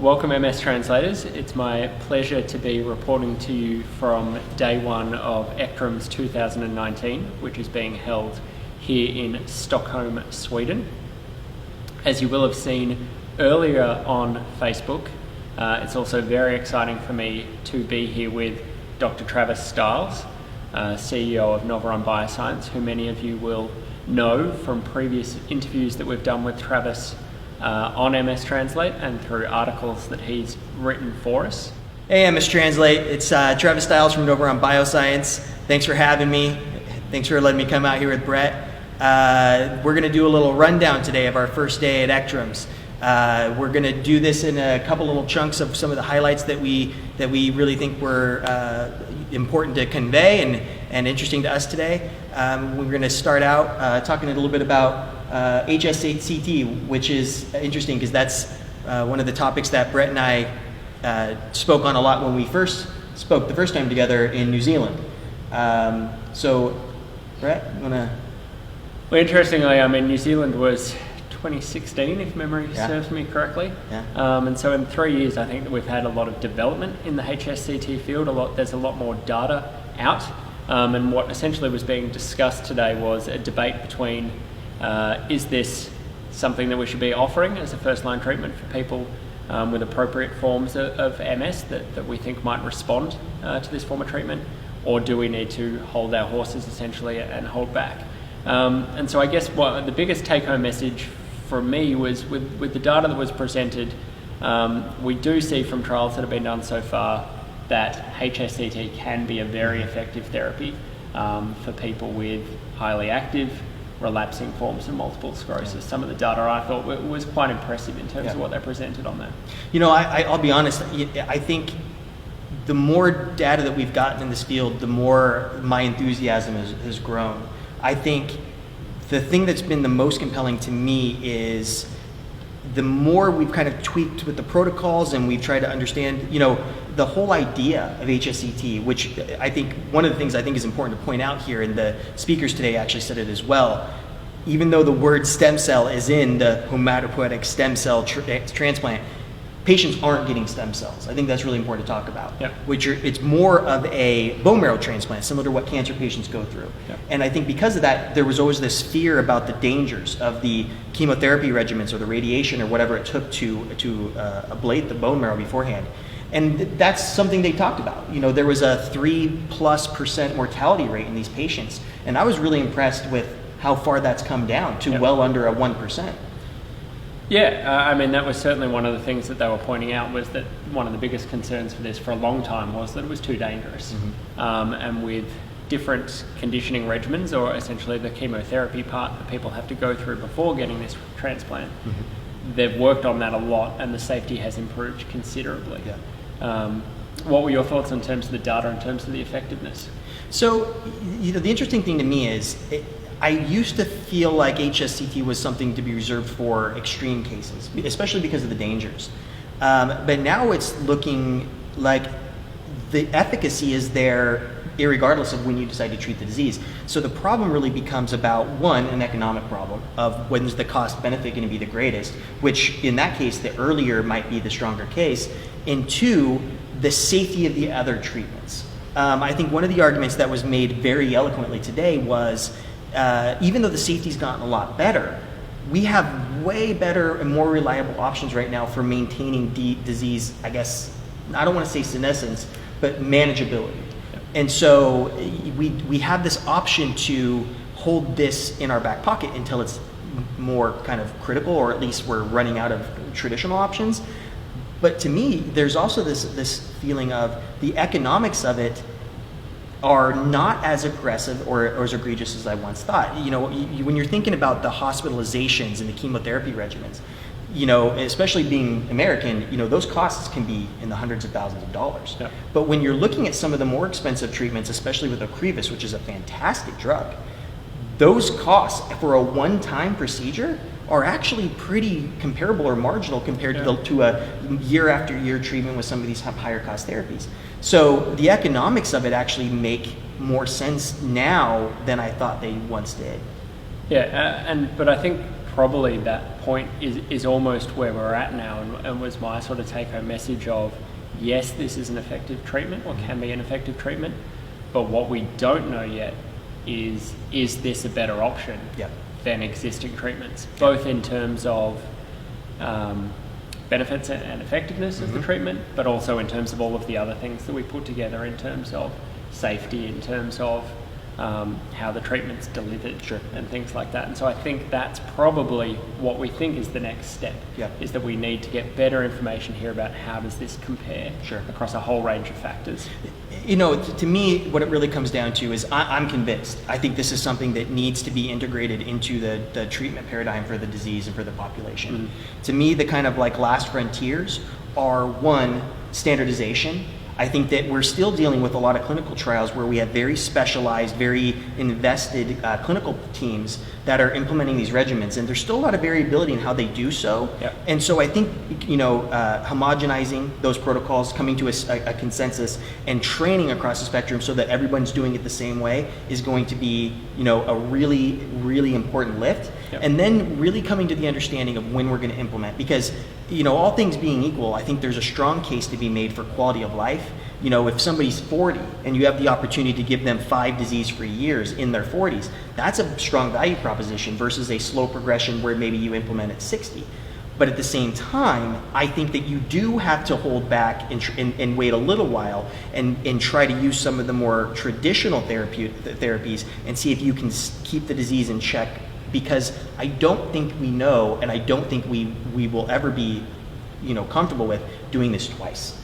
Welcome MS Translators. It's my pleasure to be reporting to you from day one of ECTRIMS 2019, which is being held here in Stockholm, Sweden. As you will have seen earlier on Facebook, it's also very exciting for me to be here with Dr. Travis Stiles, CEO of Novoron Bioscience, who many of you will know from previous interviews that we've done with Travis on MStranslate and through articles that he's written for us. Hey MStranslate, it's Travis Stiles from Novoron Bioscience. Thanks for having me. Thanks for letting me come out here with Brett. We're going to do a little rundown today of our first day at ECTRIMS. We're going to do this in a couple little chunks of some of the highlights that we really think were important to convey and interesting to us today. We're going to start out talking a little bit about HSCT, which is interesting because that's one of the topics that Brett and I spoke on a lot when we first spoke the first time together in New Zealand. So, Brett, you want to? Well, interestingly, New Zealand was 2016, if memory serves me correctly. Yeah. And so in 3 years, I think that we've had a lot of development in the HSCT field. There's a lot more data out. And what essentially was being discussed today was a debate between is this something that we should be offering as a first-line treatment for people with appropriate forms of MS that we think might respond to this form of treatment, or do we need to hold our horses essentially and hold back? And so I guess what the biggest take-home message for me was with the data that was presented, we do see from trials that have been done so far that HSCT can be a very effective therapy for people with highly active relapsing forms of multiple sclerosis. Some of the data I thought was quite impressive in terms of what they presented on that. You know, I'll be honest, I think the more data that we've gotten in this field, the more my enthusiasm has grown. I think the thing that's been the most compelling to me is the more we've kind of tweaked with the protocols and we've tried to understand, the whole idea of HSCT, which I think one of the things I think is important to point out here, and the speakers today actually said it as well, even though the word stem cell is in the hematopoietic stem cell transplant, patients aren't getting stem cells. I think that's really important to talk about. Yeah. It's more of a bone marrow transplant, similar to what cancer patients go through. Yeah. And I think because of that, there was always this fear about the dangers of the chemotherapy regimens or the radiation or whatever it took to ablate the bone marrow beforehand. And that's something they talked about. There was a 3+% mortality rate in these patients. And I was really impressed with how far that's come down to well under a 1%. Yeah, that was certainly one of the things that they were pointing out, was that one of the biggest concerns for this for a long time was that it was too dangerous. Mm-hmm. And with different conditioning regimens, or essentially the chemotherapy part that people have to go through before getting this transplant, they've worked on that a lot and the safety has improved considerably. Yeah. What were your thoughts in terms of the data, in terms of the effectiveness? So, the interesting thing to me is, I used to feel like HSCT was something to be reserved for extreme cases, especially because of the dangers. But now it's looking like the efficacy is there irregardless of when you decide to treat the disease. So the problem really becomes about, one, an economic problem of when's the cost benefit going to be the greatest, which in that case, the earlier might be the stronger case, and two, the safety of the other treatments. I think one of the arguments that was made very eloquently today was, even though the safety's gotten a lot better, we have way better and more reliable options right now for maintaining disease, I guess, I don't want to say senescence, but manageability. And so we have this option to hold this in our back pocket until it's more kind of critical, or at least we're running out of traditional options. But to me, there's also this feeling of the economics of it are not as aggressive or as egregious as I once thought. When you're thinking about the hospitalizations and the chemotherapy regimens, especially being American, those costs can be in the hundreds of thousands of dollars. Yeah. But when you're looking at some of the more expensive treatments, especially with Ocrevus, which is a fantastic drug, those costs for a one-time procedure are actually pretty comparable or marginal compared to a year after year treatment with some of these higher cost therapies. So the economics of it actually make more sense now than I thought they once did. Yeah, but I think probably that point is almost where we're at now, and was my sort of take-home message of, yes, this is an effective treatment, or can be an effective treatment, but what we don't know yet is this a better option than existing treatments, both in terms of benefits and effectiveness of the treatment, but also in terms of all of the other things that we put together in terms of safety, in terms of how the treatment's delivered, and things like that. And so I think that's probably what we think is the next step, is that we need to get better information here about how does this compare across a whole range of factors. You know, to me, what it really comes down to is I'm convinced. I think this is something that needs to be integrated into the treatment paradigm for the disease and for the population. To me, the kind of like last frontiers are, one, standardization. I think that we're still dealing with a lot of clinical trials where we have very specialized, very invested clinical teams that are implementing these regimens, and there's still a lot of variability in how they do so. And so I think, you know, homogenizing those protocols, coming to a consensus, and training across the spectrum so that everyone's doing it the same way is going to be, you know, a really, really important lift. And then really coming to the understanding of when we're going to implement, because, you know, all things being equal, I think there's a strong case to be made for quality of life. You know, if somebody's 40 and you have the opportunity to give them 5 disease-free years in their 40s, that's a strong value proposition versus a slow progression where maybe you implement at 60. But at the same time, I think that you do have to hold back and wait a little while and try to use some of the more traditional therapies and see if you can keep the disease in check, because I don't think we know, and I don't think we will ever be, you know, comfortable with doing this twice.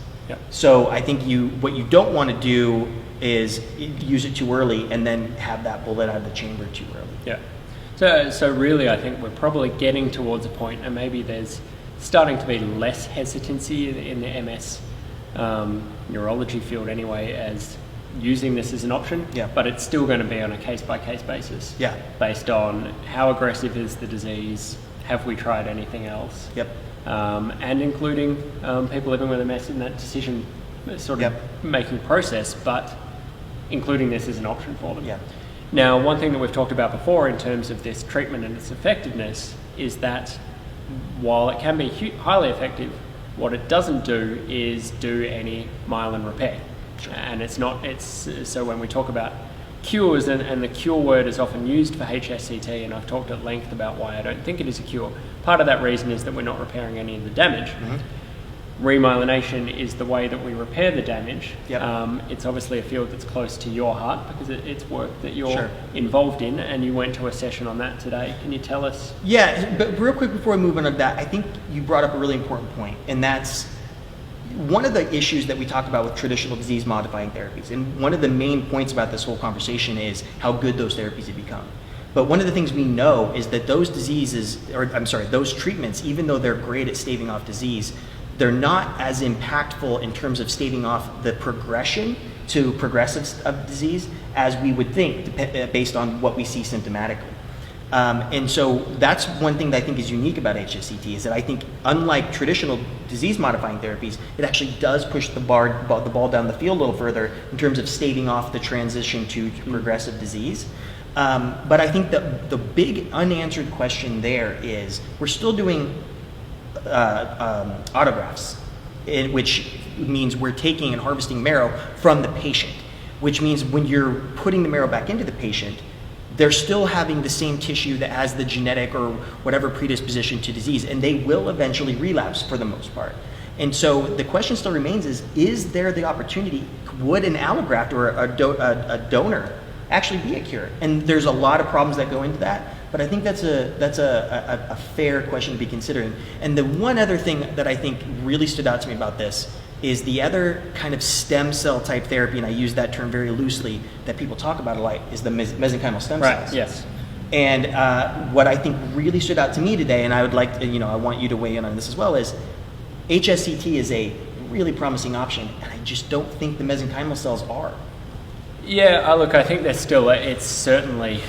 So I think what you don't want to do is use it too early and then have that bullet out of the chamber too early. So really, I think we're probably getting towards a point, and maybe there's starting to be less hesitancy in the MS neurology field anyway, as using this as an option, but it's still going to be on a case-by-case basis, based on how aggressive is the disease, have we tried anything else, and including people living with MS in that decision sort of making process, but including this as an option for them. Now, one thing that we've talked about before in terms of this treatment and its effectiveness is that while it can be highly effective, what it doesn't do is do any myelin repair. And so when we talk about cures, and the cure word is often used for HSCT, and I've talked at length about why I don't think it is a cure. Part of that reason is that we're not repairing any of the damage. Remyelination is the way that we repair the damage. It's obviously a field that's close to your heart because it's work that you're involved in, and you went to a session on that today. Can you tell us? But real quick before we move on to that, I think you brought up a really important point, and that's one of the issues that we talked about with traditional disease-modifying therapies. And one of the main points about this whole conversation is how good those therapies have become. But one of the things we know is that those those treatments, even though they're great at staving off disease, they're not as impactful in terms of staving off the progression to progressive of disease as we would think, based on what we see symptomatically. And so that's one thing that I think is unique about HSCT, is that I think, unlike traditional disease-modifying therapies, it actually does push the ball down the field a little further in terms of staving off the transition to progressive disease. But I think the big unanswered question there is, we're still doing autografts, which means we're taking and harvesting marrow from the patient, which means when you're putting the marrow back into the patient, they're still having the same tissue that has the genetic or whatever predisposition to disease, and they will eventually relapse for the most part. And so the question still remains is there the opportunity, would an allograft or a donor actually be a cure? And there's a lot of problems that go into that, but I think that's a fair question to be considering. And the one other thing that I think really stood out to me about this is the other kind of stem cell type therapy, and I use that term very loosely, that people talk about a lot, is the mesenchymal stem cells. Yes. And what I think really stood out to me today, and I would like to, I want you to weigh in on this as well, is HSCT is a really promising option, and I just don't think the mesenchymal cells are. Yeah, look, I think it's certainly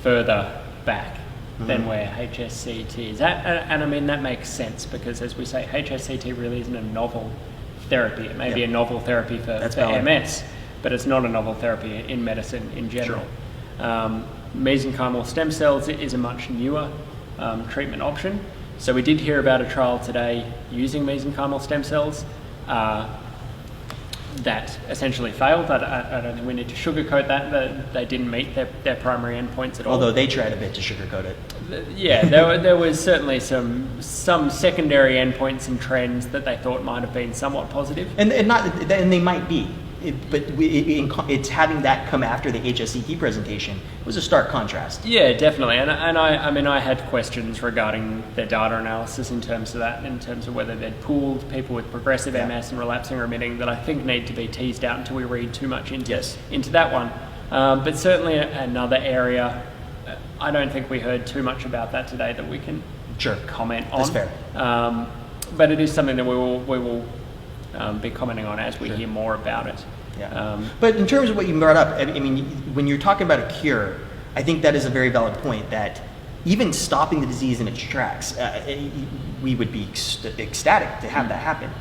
further back than where HSCT is at, and I mean, that makes sense, because as we say, HSCT really isn't a novel therapy. It may be a novel therapy for MS, but it's not a novel therapy in medicine in general. Mesenchymal stem cells is a much newer treatment option. So we did hear about a trial today using mesenchymal stem cells that essentially failed. I don't think we need to sugarcoat that they didn't meet their primary endpoints at all. Although they tried a bit to sugarcoat it. Yeah, there was certainly some secondary endpoints and trends that they thought might have been somewhat positive. And they might be. It's having that come after the HSCT presentation was a stark contrast. Yeah, definitely. And I mean, I had questions regarding their data analysis in terms of that, in terms of whether they'd pooled people with progressive MS and relapsing remitting that I think need to be teased out until we read too much into that one. But certainly another area, I don't think we heard too much about that today that we can comment on. That's fair. But it is something that we will be commenting on as we hear more about it. Yeah. But in terms of what you brought up, I mean, when you're talking about a cure, I think that is a very valid point that even stopping the disease in its tracks, we would be ecstatic to have that happen.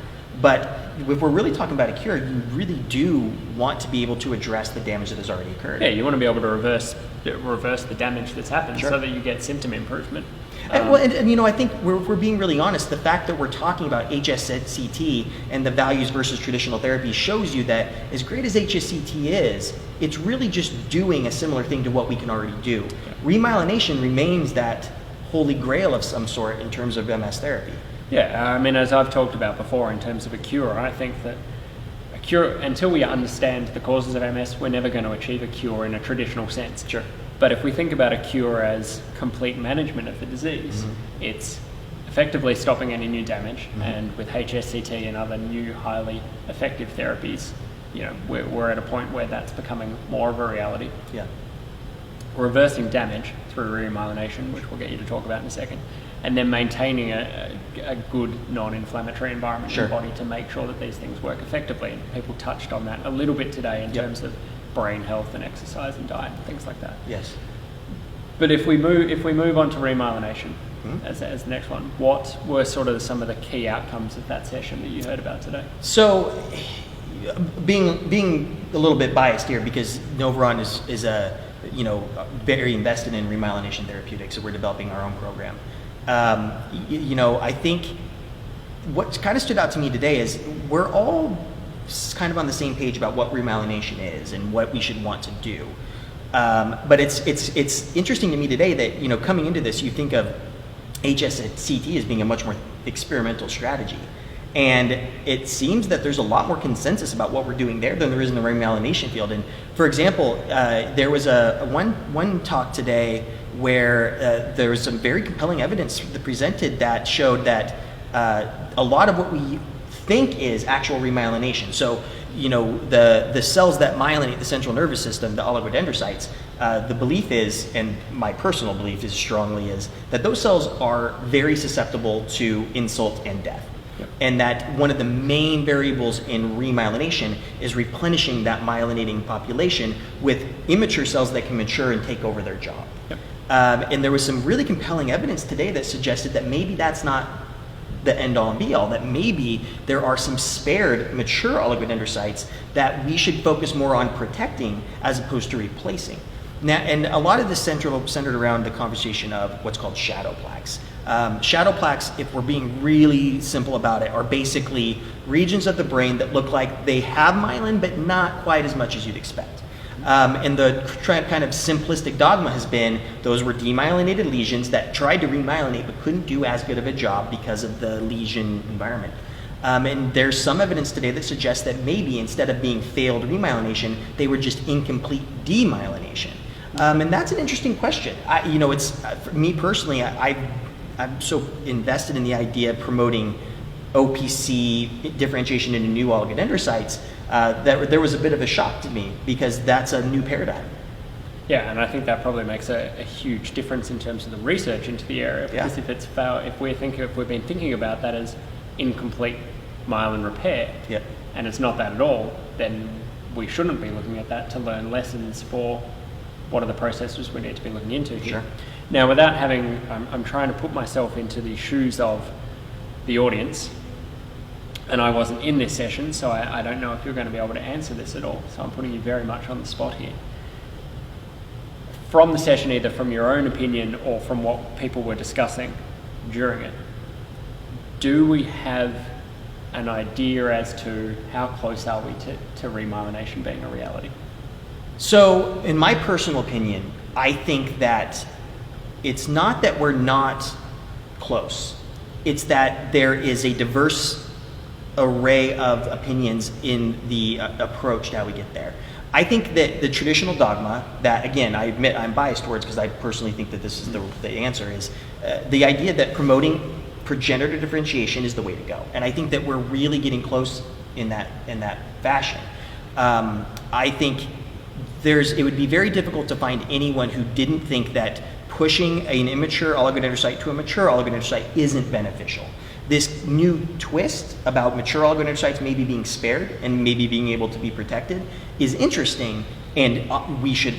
But if we're really talking about a cure, you really do want to be able to address the damage that has already occurred. Yeah, you want to be able to reverse the damage that's happened so that you get symptom improvement. And you know, I think we're being really honest. The fact that we're talking about HSCT and the values versus traditional therapy shows you that as great as HSCT is, it's really just doing a similar thing to what we can already do. Remyelination remains that holy grail of some sort in terms of MS therapy. Yeah, I mean, as I've talked about before in terms of a cure, I think that a cure, until we understand the causes of MS, we're never going to achieve a cure in a traditional sense. Sure. But if we think about a cure as complete management of the disease, it's effectively stopping any new damage. And with HSCT and other new highly effective therapies, you know, we're at a point where that's becoming more of a reality. Yeah. Reversing damage through remyelination, which we'll get you to talk about in a second, and then maintaining a good non-inflammatory environment in the body to make sure that these things work effectively. And people touched on that a little bit today in terms of brain health and exercise and diet and things like that. Yes. But if we move on to remyelination as the next one, what were sort of some of the key outcomes of that session that you heard about today? So, being a little bit biased here because Novoron is very invested in remyelination therapeutics, so we're developing our own program. I think what kind of stood out to me today is we're all kind of on the same page about what remyelination is and what we should want to do. But it's interesting to me today that, you know, coming into this, you think of HSCT as being a much more experimental strategy. And it seems that there's a lot more consensus about what we're doing there than there is in the remyelination field. And for example, there was one talk today where there was some very compelling evidence presented that showed that a lot of what we think is actual remyelination. So, you know, the cells that myelinate the central nervous system, the oligodendrocytes, the belief is, and my personal belief is strongly, is that those cells are very susceptible to insult and death. And that one of the main variables in remyelination is replenishing that myelinating population with immature cells that can mature and take over their job. And there was some really compelling evidence today that suggested that maybe that's not the end all and be all, that maybe there are some spared mature oligodendrocytes that we should focus more on protecting as opposed to replacing. Now, and a lot of this centered around the conversation of what's called shadow plaques. Shadow plaques, if we're being really simple about it, are basically regions of the brain that look like they have myelin, but not quite as much as you'd expect. And the kind of simplistic dogma has been those were demyelinated lesions that tried to remyelinate but couldn't do as good of a job because of the lesion environment. And there's some evidence today that suggests that maybe instead of being failed remyelination, they were just incomplete demyelination. And that's an interesting question. It's for me personally, I'm so invested in the idea of promoting OPC differentiation into new oligodendrocytes that there was a bit of a shock to me because that's a new paradigm. Yeah, and I think that probably makes a huge difference in terms of the research into the area. Because if we've been thinking about that as incomplete myelin repair, and it's not that at all, then we shouldn't be looking at that to learn lessons for what are the processes we need to be looking into here. Sure. Now, without having, I'm trying to put myself into the shoes of the audience, and I wasn't in this session, so I don't know if you're going to be able to answer this at all. So I'm putting you very much on the spot here. from the session, either from your own opinion or from what people were discussing during it, do we have an idea as to how close are we to remyelination being a reality? So, in my personal opinion, I think that it's not that we're not close. It's that there is a diverse array of opinions in the approach to how we get there. I think that the traditional dogma that, again, I admit I'm biased towards because I personally think that this is the answer, is the idea that promoting progenitor differentiation is the way to go. And I think that we're really getting close in that fashion. I think it would be very difficult to find anyone who didn't think that pushing an immature oligodendrocyte to a mature oligodendrocyte isn't beneficial. This new twist about mature oligodendrocytes maybe being spared and maybe being able to be protected is interesting, and we should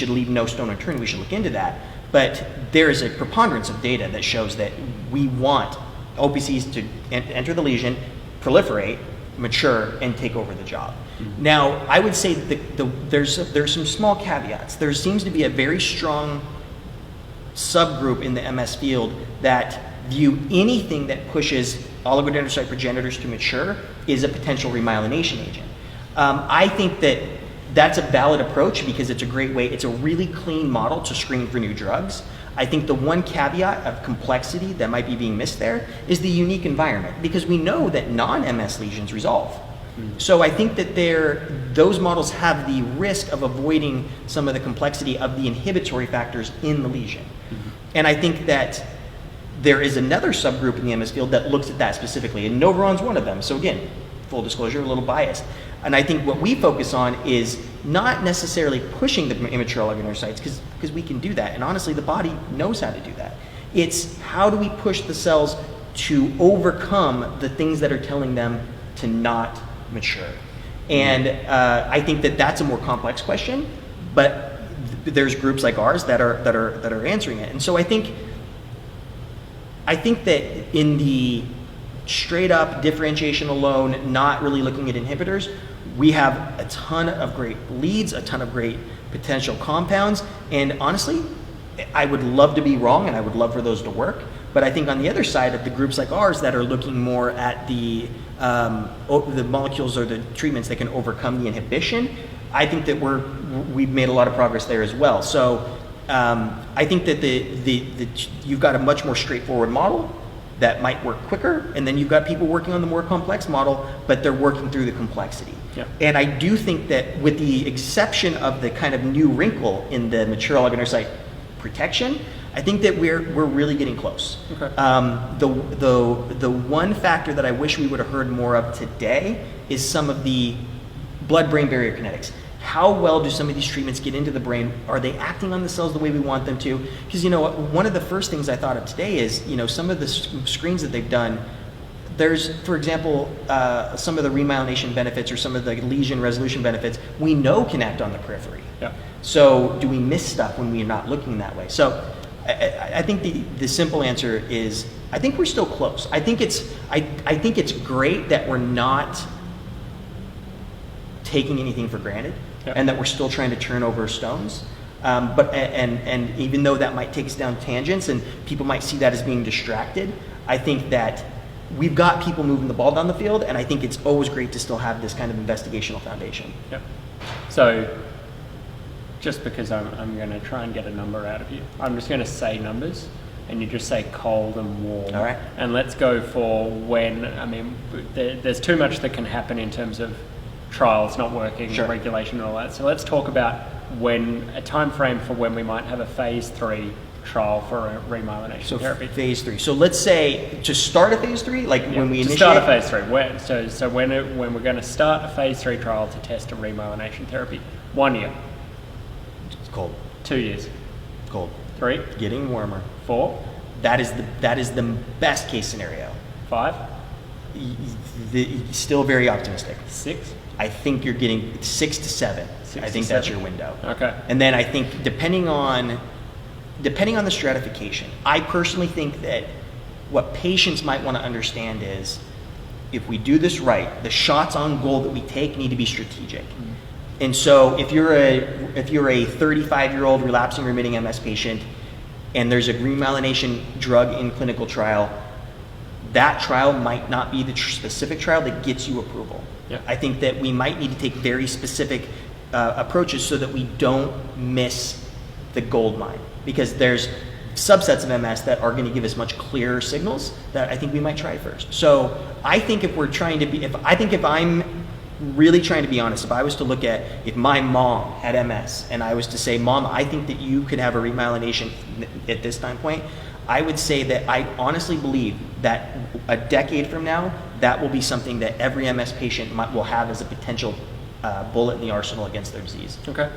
leave no stone unturned. We should look into that. But there is a preponderance of data that shows that we want OPCs to enter the lesion, proliferate, mature, and take over the job. Mm-hmm. Now, I would say that there's some small caveats. There seems to be a very strong subgroup in the MS field that view anything that pushes oligodendrocyte progenitors to mature is a potential remyelination agent. I think that that's a valid approach because it's a great way, it's a really clean model to screen for new drugs. I think the one caveat of complexity that might be being missed there is the unique environment, because we know that non-MS lesions resolve. So I think that those models have the risk of avoiding some of the complexity of the inhibitory factors in the lesion. And I think that there is another subgroup in the MS field that looks at that specifically, and Novoron's one of them. So again, full disclosure, a little biased. And I think what we focus on is not necessarily pushing the immature oligodendrocytes, because we can do that. And honestly, the body knows how to do that. It's how do we push the cells to overcome the things that are telling them to not mature. And I think that that's a more complex question, but there's groups like ours that are answering it. And so I think that in the straight up differentiation alone, not really looking at inhibitors, we have a ton of great leads, a ton of great potential compounds, and honestly, I would love to be wrong and I would love for those to work, but I think on the other side of the groups like ours that are looking more at the molecules or the treatments that can overcome the inhibition, I think that we've made a lot of progress there as well. So I think that you've got a much more straightforward model that might work quicker, and then you've got people working on the more complex model, but they're working through the complexity. Yeah. And I do think that with the exception of the kind of new wrinkle in the mature oligodendrocyte protection, I think that we're really getting close. Okay. The one factor that I wish we would have heard more of today is some of the blood-brain barrier kinetics. How well do some of these treatments get into the brain? Are they acting on the cells the way we want them to? Because one of the first things I thought of today is some of the screens that they've done. There's, for example, some of the remyelination benefits or some of the lesion resolution benefits we know can act on the periphery. Yeah. So do we miss stuff when we're not looking that way? So I think the simple answer is I think we're still close. I think it's great that we're not taking anything for granted. Yep. And that we're still trying to turn over stones, but even though that might take us down tangents and people might see that as being distracted, I think that we've got people moving the ball down the field, and I think it's always great to still have this kind of investigational foundation. Yep. So, just because I'm going to try and get a number out of you, I'm just going to say numbers, and you just say cold and warm. All right. And let's go for when. I mean, there's too much that can happen in terms of trials not working, sure, regulation and all that. So let's talk about a time frame for when we might have a phase 3 trial for a remyelination therapy. Phase 3. So let's say to start a phase 3, when we initiate. Start a phase 3. When we're going to start a phase 3 trial to test a remyelination therapy, 1 year. It's cold. 2 years. Cold. 3. Getting warmer. 4. That is the best case scenario. 5. Still very optimistic. 6. I think you're getting 6 to 7. I think that's your window. Okay. And then I think depending on the stratification, I personally think that what patients might want to understand is if we do this right, the shots on goal that we take need to be strategic. And so if you're a 35-year-old relapsing remitting MS patient and there's a remyelination drug in clinical trial, that trial might not be the specific trial that gets you approval. Yeah. I think that we might need to take very specific approaches so that we don't miss the gold mine, because there's subsets of MS that are going to give us much clearer signals that I think we might try first. So I think if I'm really trying to be honest, if I was to look at if my mom had MS and I was to say, Mom, I think that you could have a remyelination at this time point, I would say that I honestly believe that a decade from now, that will be something that every MS patient will have as a potential bullet in the arsenal against their disease. Okay.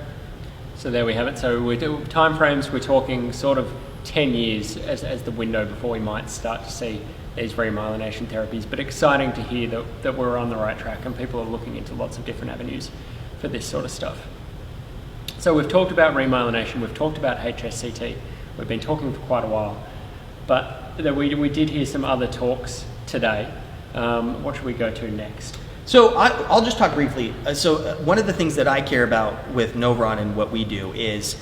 So there we have it. So with time frames, we're talking sort of 10 years as the window before we might start to see these remyelination therapies. But exciting to hear that we're on the right track and people are looking into lots of different avenues for this sort of stuff. So we've talked about remyelination, we've talked about HSCT, we've been talking for quite a while, but we did hear some other talks today. What should we go to next? So I'll just talk briefly. One of the things that I care about with Novoron and what we do is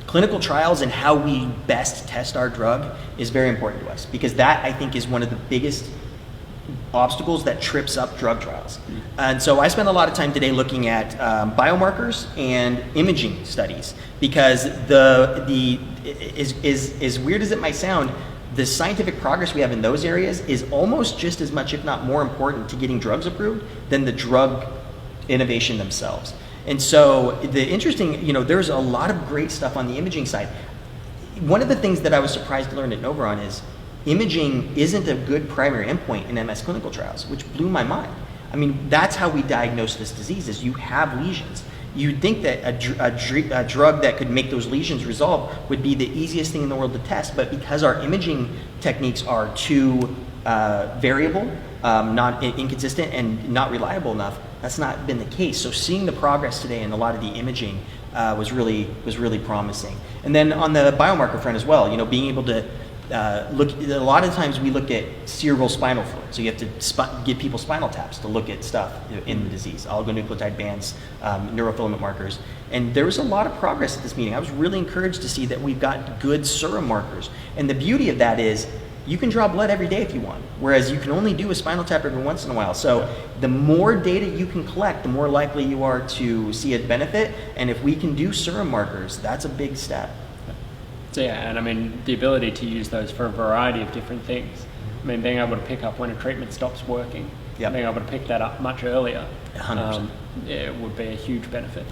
clinical trials, and how we best test our drug is very important to us, because that, I think, is one of the biggest obstacles that trips up drug trials. And so I spent a lot of time today looking at biomarkers and imaging studies, because as weird as it might sound, the scientific progress we have in those areas is almost just as much, if not more important, to getting drugs approved than the drug innovation themselves. And so the interesting, there's a lot of great stuff on the imaging side. One of the things that I was surprised to learn at Novoron is imaging isn't a good primary endpoint in MS clinical trials, which blew my mind. I mean, that's how we diagnose this disease, is you have lesions. You'd think that a drug that could make those lesions resolve would be the easiest thing in the world to test, but because our imaging techniques are too variable, not inconsistent, and not reliable enough, that's not been the case. So seeing the progress today in a lot of the imaging was really promising. And then on the biomarker front as well, being able to look, a lot of times we look at cerebral spinal fluid. So you have to give people spinal taps to look at stuff in the disease, oligonucleotide bands, neurofilament markers. And there was a lot of progress at this meeting. I was really encouraged to see that we've got good serum markers. And the beauty of that is you can draw blood every day if you want, whereas you can only do a spinal tap every once in a while. So the more data you can collect, the more likely you are to see a benefit. And if we can do serum markers, that's a big step. So yeah, and I mean, the ability to use those for a variety of different things. I mean, being able to pick up when a treatment stops working, being able to pick that up much earlier, 100%. It would be a huge benefit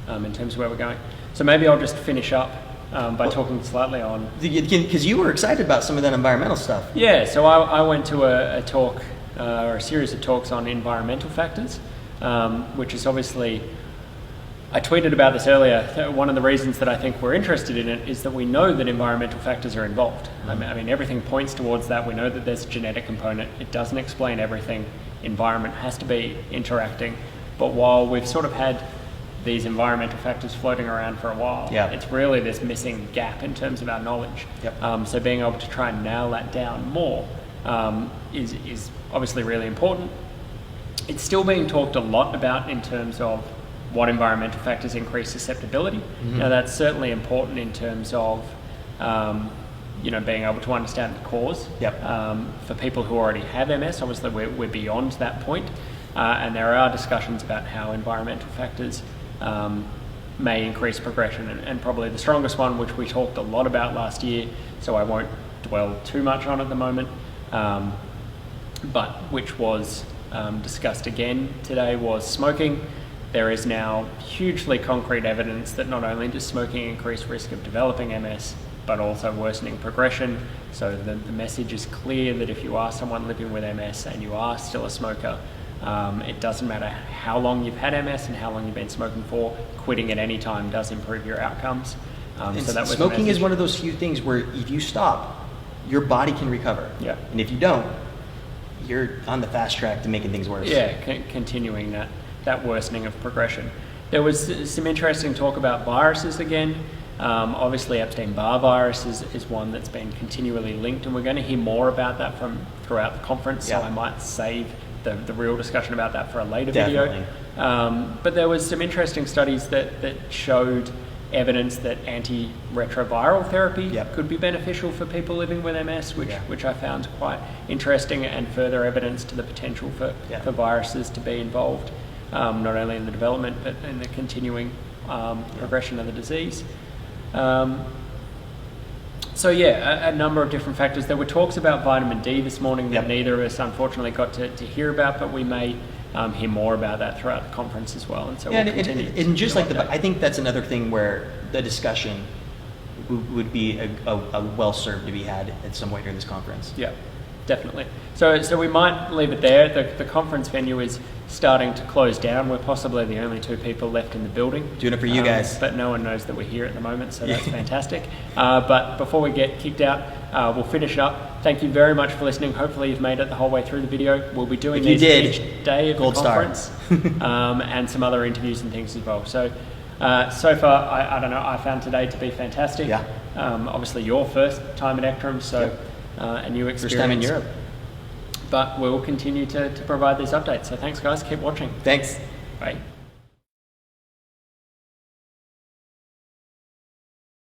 in terms of where we're going. So maybe I'll just finish up by talking slightly on... Because you were excited about some of that environmental stuff. Yeah, so I went to a talk, or a series of talks on environmental factors, which is obviously... I tweeted about this earlier. One of the reasons that I think we're interested in it is that we know that environmental factors are involved. I mean, everything points towards that. We know that there's a genetic component. It doesn't explain everything. Environment has to be interacting. But while we've sort of had these environmental factors floating around for a while, it's really this missing gap in terms of our knowledge. So being able to try and nail that down more is obviously really important. It's still being talked a lot about in terms of what environmental factors increase susceptibility. Now that's certainly important in terms of being able to understand the cause. For people who already have MS, obviously we're beyond that point, and there are discussions about how environmental factors may increase progression, and probably the strongest one, which we talked a lot about last year, so I won't dwell too much on at the moment, but which was discussed again today, was smoking. There is now hugely concrete evidence that not only does smoking increase risk of developing MS, but also worsening progression. So the message is clear that if you are someone living with MS and you are still a smoker, it doesn't matter how long you've had MS and how long you've been smoking for, quitting at any time does improve your outcomes. So that was smoking is one of those few things where if you stop, your body can recover. And if you don't, you're on the fast track to making things worse. Continuing that worsening of progression. There was some interesting talk about viruses again. Obviously Epstein-Barr virus is one that's been continually linked, and we're going to hear more about that from throughout the conference, so I might save the real discussion about that for a later Definitely. video. But there was some interesting studies that showed evidence that antiretroviral therapy Yep. could be beneficial for people living with MS, which I found quite interesting, and further evidence to the potential for viruses to be involved, not only in the development but in the continuing progression of the disease. So yeah, a number of different factors. There were talks about vitamin D this morning that neither of us unfortunately got to hear about, but we may hear more about that throughout the conference as well. And so we'll continue. And just like I think that's another thing where the discussion would be a well served to be had at some point during this conference. Yeah, definitely. So we might leave it there. The conference venue is starting to close down. We're possibly the only two people left in the building. Doing it for you guys. But no one knows that we're here at the moment, so that's fantastic. But before we get kicked out, we'll finish it up. Thank you very much for listening. Hopefully you've made it the whole way through the video. We'll be doing these each day of gold the conference, and some other interviews and things as well. So far, I don't know, I found today to be fantastic. Yeah. Obviously your first time at ECTRIMS, so a new experience. First time in Europe. But we'll continue to provide these updates. So thanks guys, keep watching. Thanks. Bye.